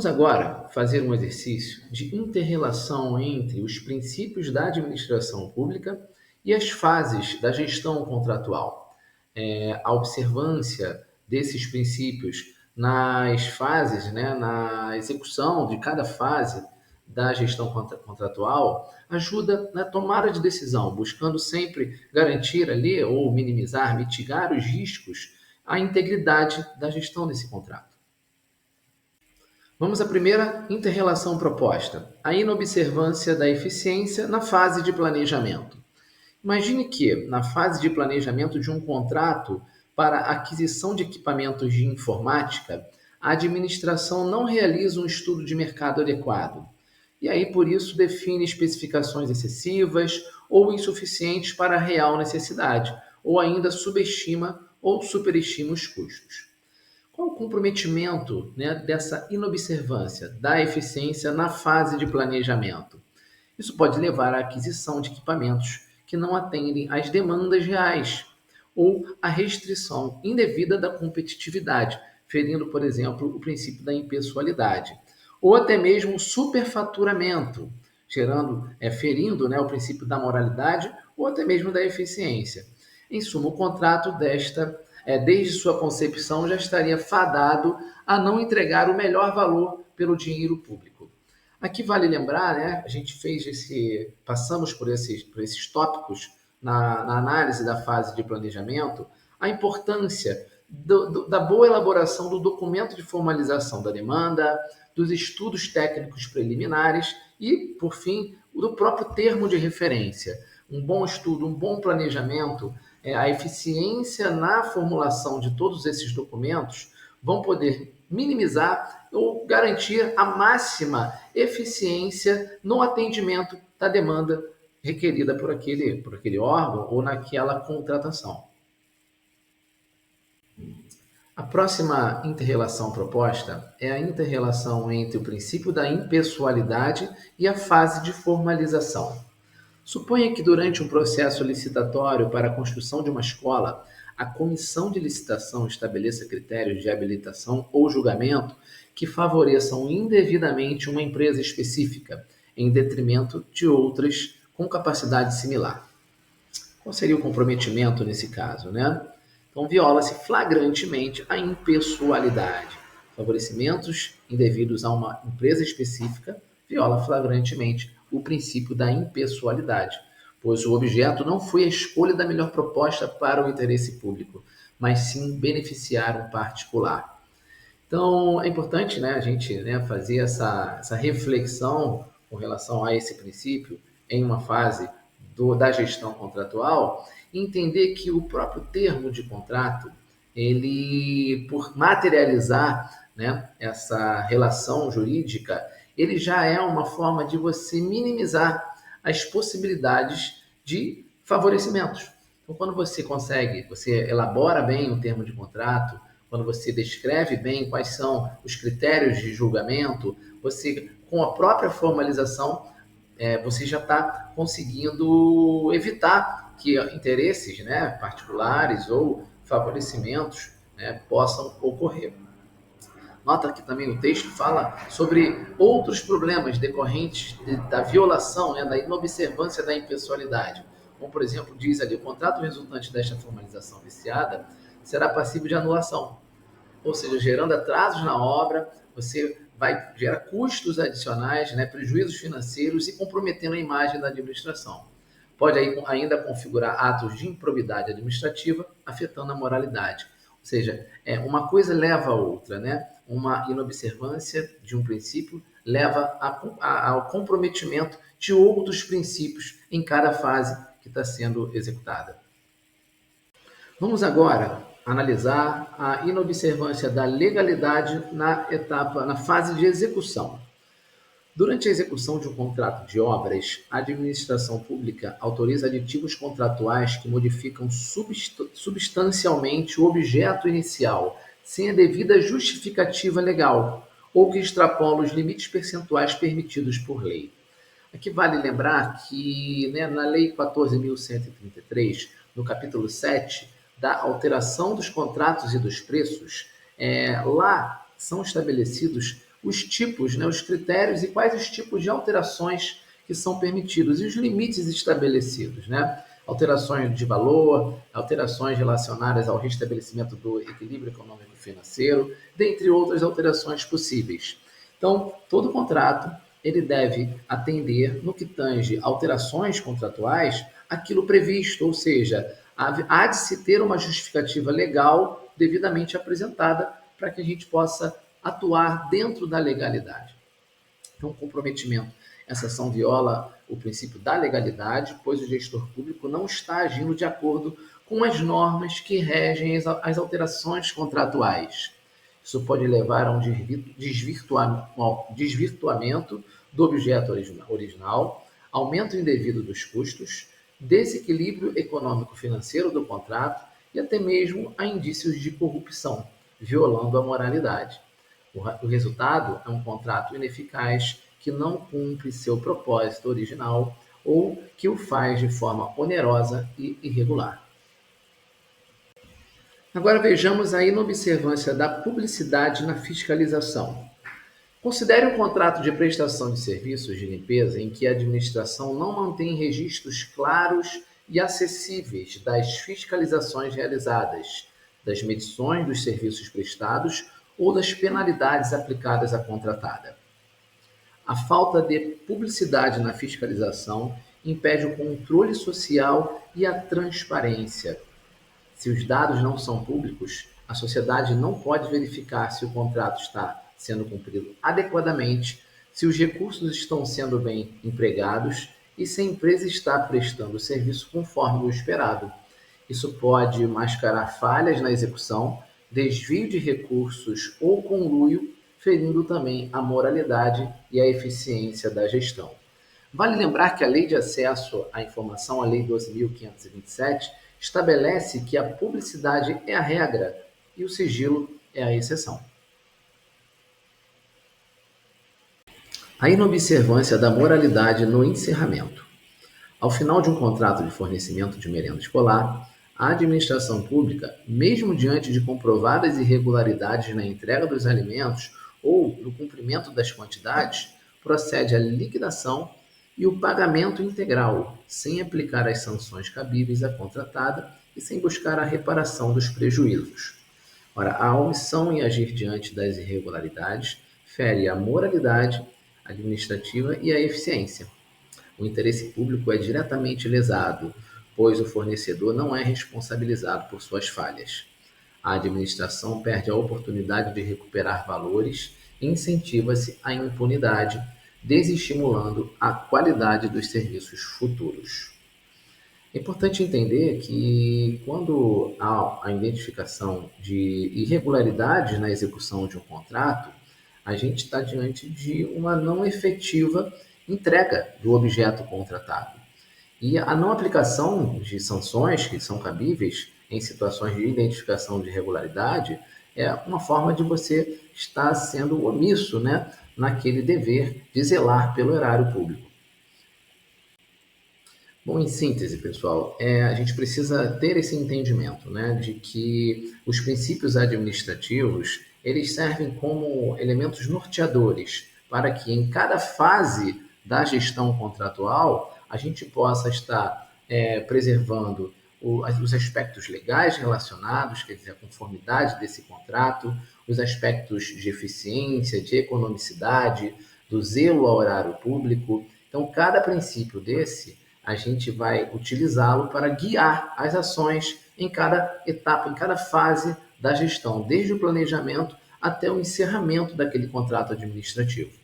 Vamos agora fazer um exercício de interrelação entre os princípios da administração pública e as fases da gestão contratual. A observância desses princípios nas fases, né, na execução de cada fase da gestão contratual ajuda na tomada de decisão, buscando sempre garantir ali ou minimizar, mitigar os riscos à integridade da gestão desse contrato. Vamos à primeira interrelação proposta, a inobservância da eficiência na fase de planejamento. Imagine que, na fase de planejamento de um contrato para aquisição de equipamentos de informática, a administração não realiza um estudo de mercado adequado. E aí, por isso, define especificações excessivas ou insuficientes para a real necessidade, ou ainda subestima ou superestima os custos. Qual o comprometimento, né, dessa inobservância da eficiência na fase de planejamento? Isso pode levar à aquisição de equipamentos que não atendem às demandas reais ou à restrição indevida da competitividade, ferindo, por exemplo, o princípio da impessoalidade, ou até mesmo superfaturamento, ferindo, né, o princípio da moralidade ou até mesmo da eficiência. Em suma, o contrato desde sua concepção, já estaria fadado a não entregar o melhor valor pelo dinheiro público. Aqui vale lembrar, né, a gente passamos por esses tópicos na análise da fase de planejamento, a importância da boa elaboração do documento de formalização da demanda, dos estudos técnicos preliminares e, por fim, do próprio termo de referência. Um bom estudo, um bom planejamento, a eficiência na formulação de todos esses documentos vão poder minimizar ou garantir a máxima eficiência no atendimento da demanda requerida por aquele órgão ou naquela contratação. A próxima interrelação proposta é a interrelação entre o princípio da impessoalidade e a fase de formalização. Suponha que durante um processo licitatório para a construção de uma escola, a comissão de licitação estabeleça critérios de habilitação ou julgamento que favoreçam indevidamente uma empresa específica, em detrimento de outras com capacidade similar. Qual seria o comprometimento nesse caso, né? Então, viola-se flagrantemente a impessoalidade. Favorecimentos indevidos a uma empresa específica viola flagrantemente o princípio da impessoalidade, pois o objeto não foi a escolha da melhor proposta para o interesse público, mas sim beneficiar um particular. Então, é importante, né, a gente, né, fazer essa reflexão com relação a esse princípio em uma fase da gestão contratual, e entender que o próprio termo de contrato, ele, por materializar, né, essa relação jurídica, ele já é uma forma de você minimizar as possibilidades de favorecimentos. Então, quando você elabora bem o termo de contrato, quando você descreve bem quais são os critérios de julgamento, você, com a própria formalização, você já está conseguindo evitar que interesses, né, particulares ou favorecimentos, né, possam ocorrer. Nota que também o texto fala sobre outros problemas decorrentes da violação, né, da inobservância da impessoalidade. Como, por exemplo, diz ali, o contrato resultante desta formalização viciada será passível de anulação, ou seja, gerando atrasos na obra, você vai gerar custos adicionais, né, prejuízos financeiros e comprometendo a imagem da administração. Pode ainda configurar atos de improbidade administrativa, afetando a moralidade. Ou seja, uma coisa leva a outra, né? Uma inobservância de um princípio leva ao comprometimento de outros princípios em cada fase que está sendo executada. Vamos agora analisar a inobservância da legalidade na fase de execução. Durante a execução de um contrato de obras, a administração pública autoriza aditivos contratuais que modificam substancialmente o objeto inicial, sem a devida justificativa legal, ou que extrapolam os limites percentuais permitidos por lei. Aqui vale lembrar que, né, na Lei 14.133, no capítulo 7, da alteração dos contratos e dos preços, lá são estabelecidos os tipos, né, os critérios e quais os tipos de alterações que são permitidos e os limites estabelecidos, né? Alterações de valor, alterações relacionadas ao restabelecimento do equilíbrio econômico-financeiro, dentre outras alterações possíveis. Então, todo contrato ele deve atender, no que tange alterações contratuais, aquilo previsto, ou seja, há de se ter uma justificativa legal devidamente apresentada para que a gente possa atuar dentro da legalidade. Então, comprometimento. Essa ação viola o princípio da legalidade, pois o gestor público não está agindo de acordo com as normas que regem as alterações contratuais. Isso pode levar a um desvirtuamento do objeto original, aumento indevido dos custos, desequilíbrio econômico-financeiro do contrato e até mesmo a indícios de corrupção, violando a moralidade. O resultado é um contrato ineficaz que não cumpre seu propósito original ou que o faz de forma onerosa e irregular. Agora vejamos a inobservância da publicidade na fiscalização. Considere um contrato de prestação de serviços de limpeza em que a administração não mantém registros claros e acessíveis das fiscalizações realizadas, das medições dos serviços prestados ou das penalidades aplicadas à contratada. A falta de publicidade na fiscalização impede o controle social e a transparência. Se os dados não são públicos, a sociedade não pode verificar se o contrato está sendo cumprido adequadamente, se os recursos estão sendo bem empregados e se a empresa está prestando o serviço conforme o esperado. Isso pode mascarar falhas na execução, desvio de recursos ou conluio, ferindo também a moralidade e a eficiência da gestão. Vale lembrar que a Lei de Acesso à Informação, a Lei 12.527, estabelece que a publicidade é a regra e o sigilo é a exceção. A inobservância da moralidade no encerramento. Ao final de um contrato de fornecimento de merenda escolar, a administração pública, mesmo diante de comprovadas irregularidades na entrega dos alimentos ou no cumprimento das quantidades, procede à liquidação e o pagamento integral, sem aplicar as sanções cabíveis à contratada e sem buscar a reparação dos prejuízos. Ora, a omissão em agir diante das irregularidades fere a moralidade administrativa e a eficiência. O interesse público é diretamente lesado, pois o fornecedor não é responsabilizado por suas falhas. A administração perde a oportunidade de recuperar valores e incentiva-se a impunidade, desestimulando a qualidade dos serviços futuros. É importante entender que quando há a identificação de irregularidades na execução de um contrato, a gente está diante de uma não efetiva entrega do objeto contratado. E a não aplicação de sanções que são cabíveis em situações de identificação de irregularidade é uma forma de você estar sendo omisso, né, naquele dever de zelar pelo erário público. Bom, em síntese, pessoal, a gente precisa ter esse entendimento, né, de que os princípios administrativos eles servem como elementos norteadores para que em cada fase da gestão contratual a gente possa estar preservando os aspectos legais relacionados, quer dizer, a conformidade desse contrato, os aspectos de eficiência, de economicidade, do zelo ao erário público. Então, cada princípio desse a gente vai utilizá-lo para guiar as ações em cada etapa, em cada fase da gestão, desde o planejamento até o encerramento daquele contrato administrativo.